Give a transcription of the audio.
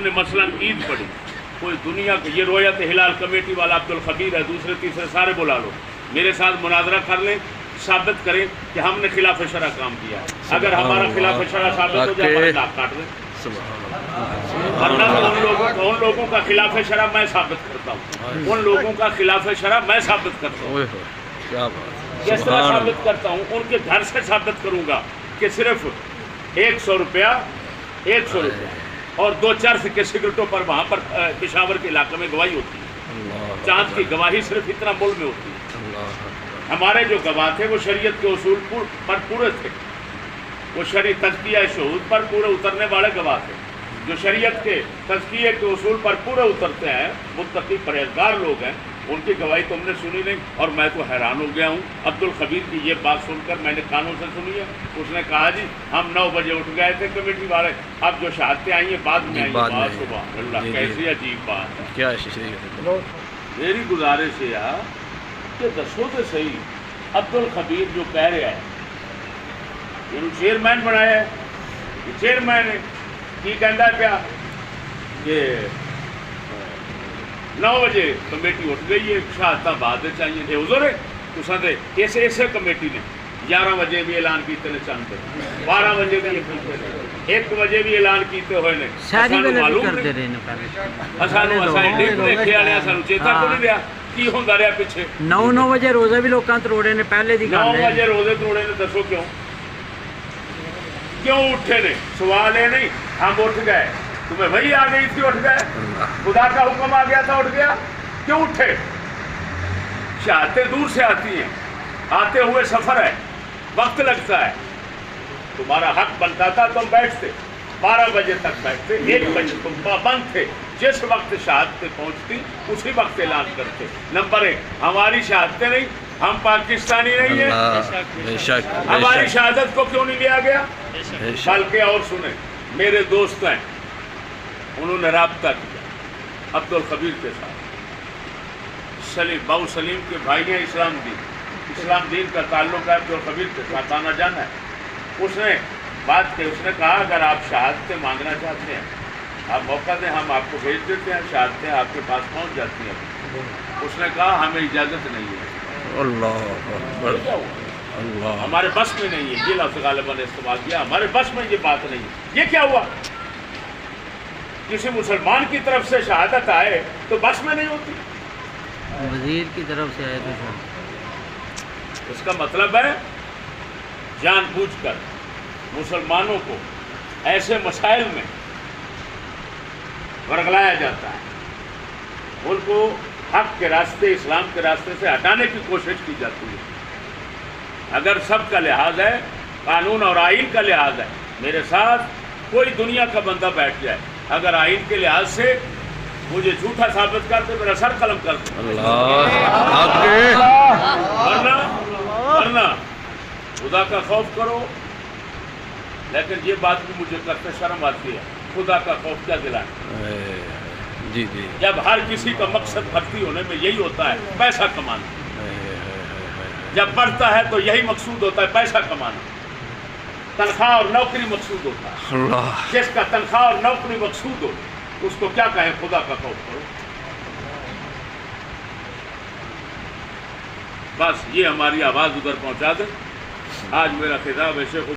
نے مثلاً عید پڑھی، کوئی دنیا کے یہ رویت ہلال کمیٹی والا عبدالخبیر ہے، دوسرے تیسرے سارے بلا لو، میرے ساتھ مناظرہ کر لیں، ثابت کریں کہ ہم نے خلاف شرع کام کیا ہے۔ اگر ہمارا خلاف شرع ثابت ہو جائے ہمارے ناک کاٹ دیں، ورنہ ان لوگوں کا خلاف شرع میں ثابت کرتا ہوں، ان لوگوں کا خلاف شرع میں ثابت کرتا ہوں۔ کس طرح ثابت کرتا ہوں؟ ان کے گھر سے ثابت کروں گا کہ صرف 100 روپیہ اور 2 چرس کے سگریٹوں پر وہاں پر پشاور کے علاقے میں گواہی ہوتی ہے، چاند کی گواہی صرف اتنا مول میں ہوتی ہے۔ ہمارے جو گواہ تھے وہ شریعت کے اصول پر پورے تھے، وہ تزکیہ شہود پر پورے اترنے والے گواہ تھے، جو شریعت کے تزکیے کے اصول پر پورے اترتے ہیں، متقی پرہیزگار لوگ ہیں، ان کی گواہی تم نے سنی نہیں۔ اور میں تو حیران ہو گیا ہوں عبدالخبیر کی یہ بات سن کر، میں نے کانوں سے سنی ہے، اس نے کہا جی ہم 9 بجے اٹھ گئے تھے کمیٹی والے، اب جو شہادتیں آئی ہیں بعد میں آئی ہیں۔ سبحان اللہ، کیسی عجیب بات ہے۔ کیا میری گزارش ہے کہ دسو تو صحیح، عبدالخبیر جو کہہ رہا ہے یہ چیئرمین بنایا ہے، یہ چیئرمین ہے، کی کہندا پیا کہ 9 بجے کمیٹی اٹھ گئی ہے، شہادتاں بعد چاہیے تھے حضور تساں تے اسے کمیٹی نے 11 بجے بھی اعلان کیتے نے، چند 12 بجے بھی کیتے نے، 1 بجے بھی اعلان کیتے ہوئے نے، سانو معلوم نہیں، سانو اساں دیکھے والے سانو چیتا کو نہیں دیا کی ہوندا رہیا پیچھے۔ 9 بجے روزے بھی لوکاں تروڑے نے، پہلے دی گل 9 ہے۔ بجے روزے توڑے نے، دسو کیوں اٹھے نے؟ سوال ہے نہیں ہم اٹھ گئے، تمہیں وہی آ گئی تھی اٹھ گئے، خدا کا حکم آ گیا تھا اٹھ گیا، کیوں اٹھے؟ شہادتیں دور سے آتی ہیں، آتے ہوئے سفر ہے، وقت لگتا ہے، تمہارا حق بنتا تھا تم بیٹھتے، 12 بجے تک بیٹھتے، 1 بجے تم پابند تھے، جس وقت شہادتیں پہنچتی اسی وقت اعلان کرتے۔ نمبر 1 ہماری شہادتیں نہیں، ہم پاکستانی نہیں ہیں، ہماری شہادت کو کیوں نہیں لیا گیا؟ بلکہ اور سنیں، میرے دوست ہیں، انہوں نے رابطہ کیا عبدالخبیر کے ساتھ، باؤ سلیم کے بھائی ہیں، اسلام دین کا تعلق ہے عبدالخبیر کے ساتھ، آنا جانا ہے۔ اس نے بات کی، اس نے کہا اگر آپ شہادتیں مانگنا چاہتے ہیں آپ موقع دیں، ہم آپ کو بھیج دیتے ہیں، شہادتیں آپ کے پاس پہنچ جاتی ہیں۔ اس نے کہا ہمیں اجازت نہیں ہے۔ اللہ ہمارے بس میں نہیں ہے، یہ لفظ غالباً نے استعمال کیا، ہمارے بس میں یہ بات نہیں ہے۔ یہ کیا ہوا؟ کسی مسلمان کی طرف سے شہادت آئے تو بس میں نہیں ہوتی، وزیر کی طرف سے آئے تو اس کا مطلب ہے جان بوجھ کر مسلمانوں کو ایسے مسائل میں ورگلایا جاتا ہے، ان کو حق کے راستے، اسلام کے راستے سے ہٹانے کی کوشش کی جاتی ہے۔ اگر سب کا لحاظ ہے، قانون اور آئین کا لحاظ ہے، میرے ساتھ کوئی دنیا کا بندہ بیٹھ جائے، اگر آئین کے لحاظ سے مجھے جھوٹا ثابت کرتے میرا سر قلم کرتے، ورنہ خدا کا خوف کرو۔ لیکن یہ بات بھی مجھے کرتے شرم آتی ہے، خدا کا خوف کیا دلائے؟ جی جب ہر کسی کا مقصد بھرتی ہونے میں یہی ہوتا ہے، پیسہ کمانا، جب بڑھتا ہے تو یہی مقصود ہوتا ہے، پیسہ کمانا، تنخواہ اور نوکری مقصود ہوتا ہے۔ جس کا تنخواہ اور نوکری مقصود ہو اس کو کیا کہیں؟ خدا کا خوف کرو۔ بس یہ ہماری آواز ادھر پہنچا دیں۔ آج میرا خطاب ایسے